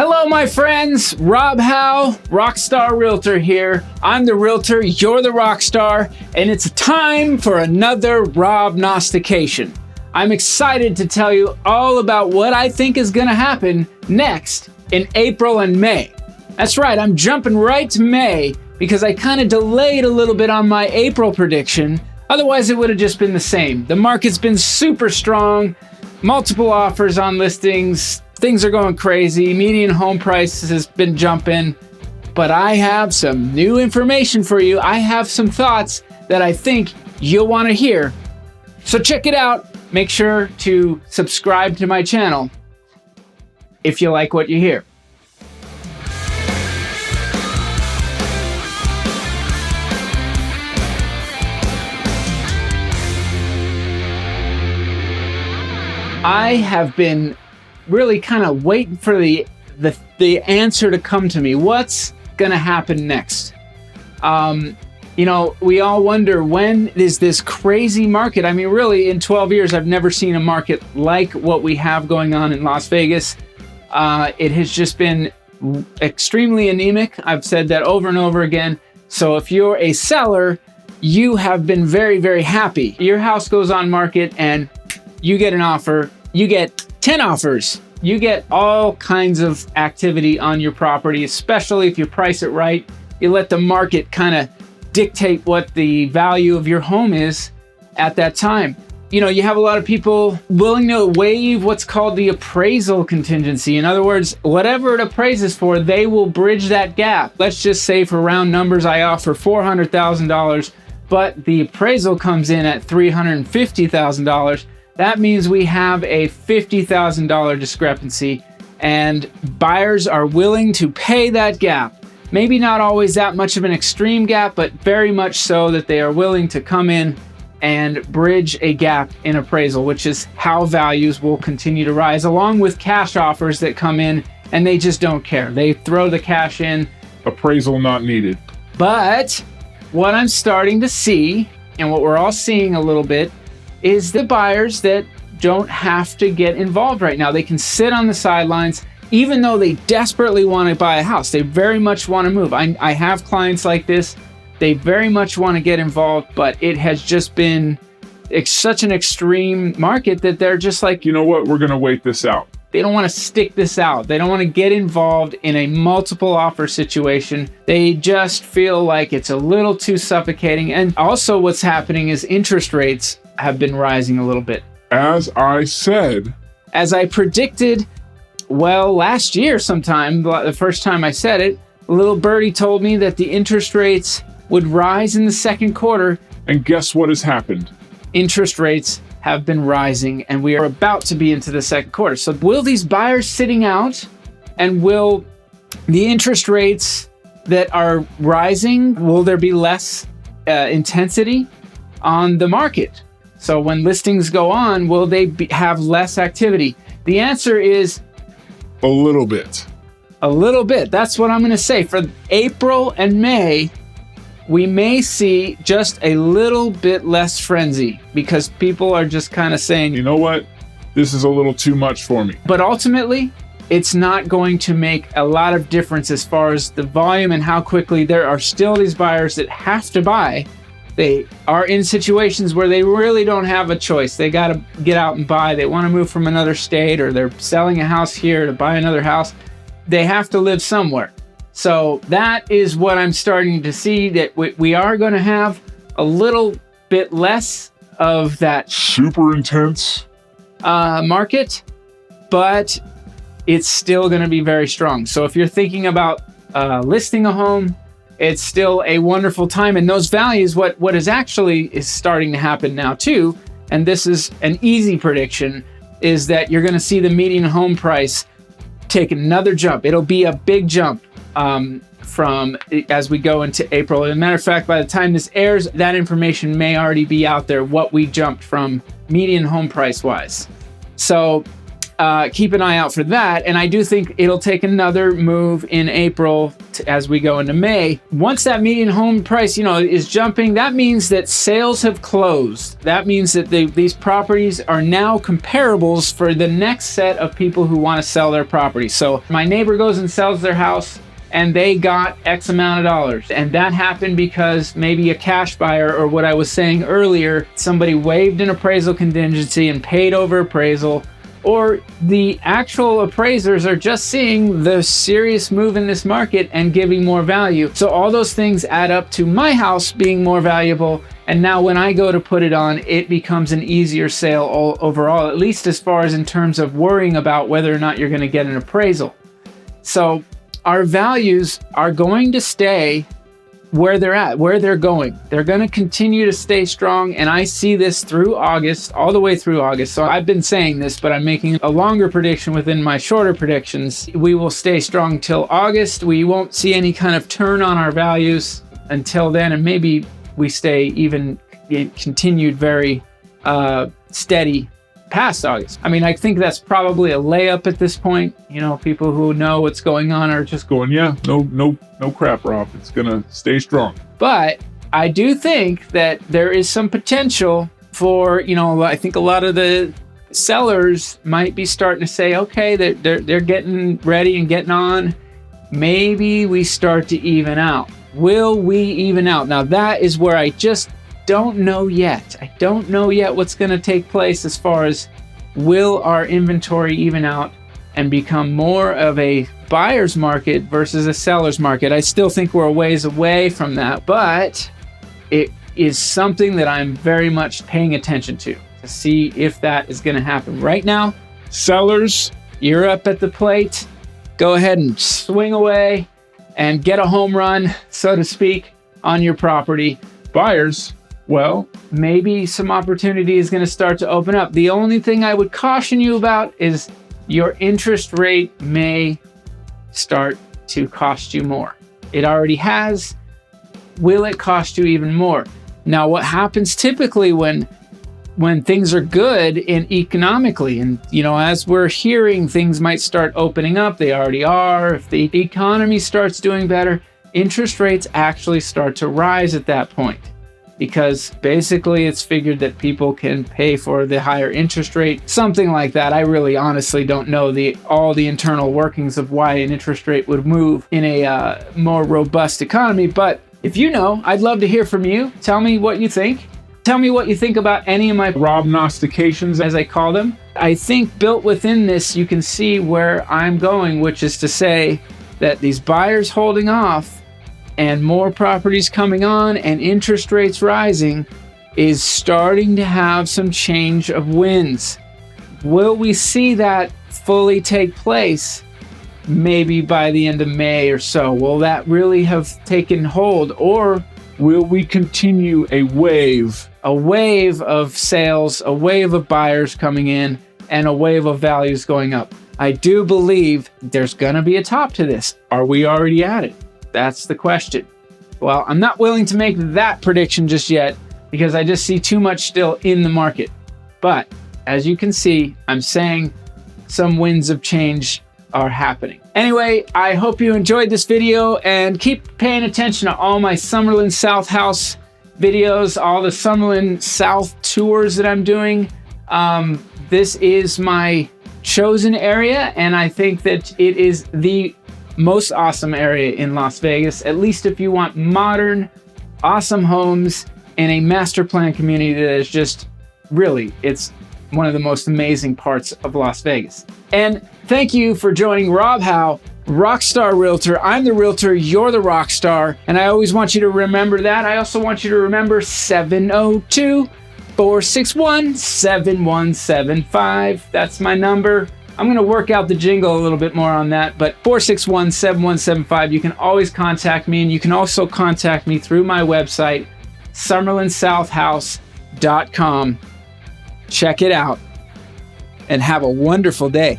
Hello, my friends. Hau, Rockstar Realtor here. I'm the Realtor, you're the Rockstar, and it's time for another ROBNOSTICATION. I'm excited to tell you all about what I think is going to happen next in April and May. That's right, I'm jumping right to May because I kind of delayed a little bit on my April prediction. Otherwise, it would have just been the same. The market's been super strong, multiple offers on listings. Things are going crazy. Median home price has been jumping, but I have some new information for you. I have some thoughts that I think you'll want to hear. So check it out. Make sure to subscribe to my channel if you like what you hear. I have been really kind of waiting for the answer to come to me. What's gonna happen next? You know, we all wonder, when is this crazy market? I mean, really, in 12 years, I've never seen a market like what we have going on in Las Vegas. It has just been extremely anemic. I've said that over and over again. So if you're a seller, you have been very, very happy. Your house goes on market and you get an offer, you get 10 offers. You get all kinds of activity on your property, especially if you price it right. You let the market kind of dictate what the value of your home is at that time. You know, you have a lot of people willing to waive what's called the appraisal contingency. In other words, whatever it appraises for, they will bridge that gap. Let's just say, for round numbers, I offer $400,000, but the appraisal comes in at $350,000. That means we have a $50,000 discrepancy, and buyers are willing to pay that gap. Maybe not always that much of an extreme gap, but very much so that they are willing to come in and bridge a gap in appraisal, which is how values will continue to rise, along with cash offers that come in and they just don't care. They throw the cash in. Appraisal not needed. But what I'm starting to see, and what we're all seeing a little bit, is the buyers that don't have to get involved right now. They can sit on the sidelines, even though they desperately want to buy a house. They very much want to move. I have clients like this. They very much want to get involved, but it has just been such an extreme market that they're just like, you know what, we're going to wait this out. They don't want to stick this out. They don't want to get involved in a multiple offer situation. They just feel like it's a little too suffocating. And also what's happening is interest rates have been rising a little bit. As I said. As I predicted, well, last year sometime, the first time I said it, a little birdie told me that the interest rates would rise in the second quarter. And guess what has happened? Interest rates have been rising, and we are about to be into the second quarter. So will these buyers sitting out, and will the interest rates that are rising, will there be less intensity on the market? So when listings go on, will they have less activity? The answer is a little bit. A little bit. That's what I'm going to say. For April and May, we may see just a little bit less frenzy because people are just kind of saying, you know what? This is a little too much for me. But ultimately, it's not going to make a lot of difference as far as the volume and how quickly. There are still these buyers that have to buy. They are in situations where they really don't have a choice. They got to get out and buy. They want to move from another state, or they're selling a house here to buy another house. They have to live somewhere. So that is what I'm starting to see, that we are going to have a little bit less of that super intense market, but it's still going to be very strong. So if you're thinking about listing a home, it's still a wonderful time. And those values, what is starting to happen now too, and this is an easy prediction, is that you're going to see the median home price take another jump. It'll be a big jump from as we go into April. As a matter of fact, by the time this airs, that information may already be out there, what we jumped from median home price wise. So keep an eye out for that. And I do think it'll take another move in April as we go into May. Once that median home price, is jumping, that means that sales have closed. That means that these properties are now comparables for the next set of people who want to sell their property. So my neighbor goes and sells their house and they got X amount of dollars. And that happened because maybe a cash buyer, or what I was saying earlier, somebody waived an appraisal contingency and paid over appraisal, or the actual appraisers are just seeing the serious move in this market and giving more value. So all those things add up to my house being more valuable. And now when I go to put it on, it becomes an easier sale overall, at least as far as in terms of worrying about whether or not you're going to get an appraisal. So our values are going to stay where they're at, where they're going. They're going to continue to stay strong. And I see this through August, all the way through August. So I've been saying this, but I'm making a longer prediction within my shorter predictions. We will stay strong till August. We won't see any kind of turn on our values until then. And maybe we stay even continued very steady past August. I mean, I think that's probably a layup at this point. People who know what's going on are just Going, yeah, no crap, Rob. It's gonna stay strong. But I do think that there is some potential for, I think a lot of the sellers might be starting to say, okay, they're getting ready and getting on. Maybe we start to even out. Will we even out? Now that is where I just don't know yet. I don't know yet what's going to take place as far as will our inventory even out and become more of a buyer's market versus a seller's market. I still think we're a ways away from that, but it is something that I'm very much paying attention to see if that is going to happen. Right now, sellers, you're up at the plate. Go ahead and swing away and get a home run, so to speak, on your property. Buyers, well, maybe some opportunity is going to start to open up. The only thing I would caution you about is your interest rate may start to cost you more. It already has. Will it cost you even more? Now, what happens typically when things are good in economically, and as we're hearing, things might start opening up. They already are. If the economy starts doing better, interest rates actually start to rise at that point. Because basically it's figured that people can pay for the higher interest rate, something like that. I really honestly don't know all the internal workings of why an interest rate would move in a more robust economy. But if you know, I'd love to hear from you. Tell me what you think. Tell me what you think about any of my ROBNOSTICATIONs, as I call them. I think built within this, you can see where I'm going, which is to say that these buyers holding off and more properties coming on and interest rates rising is starting to have some change of winds. Will we see that fully take place maybe by the end of May or so? Will that really have taken hold, or will we continue a wave of sales, a wave of buyers coming in, and a wave of values going up? I do believe there's going to be a top to this. Are we already at it? That's the question. Well, I'm not willing to make that prediction just yet because I just see too much still in the market. But as you can see, I'm saying some winds of change are happening. Anyway, I hope you enjoyed this video and keep paying attention to all my Summerlin South house videos, all the Summerlin South tours that I'm doing. This is my chosen area, and I think that it is the most awesome area in Las Vegas, at least if you want modern, awesome homes in a master plan community that is just really, it's one of the most amazing parts of Las Vegas. And thank you for joining Rob Hau, Rockstar Realtor. I'm the Realtor, you're the Rockstar, and I always want you to remember that. I also want you to remember 702-461-7175. That's my number. I'm going to work out the jingle a little bit more on that, but 461-7175, you can always contact me, and you can also contact me through my website, summerlinsouthhouse.com. Check it out and have a wonderful day.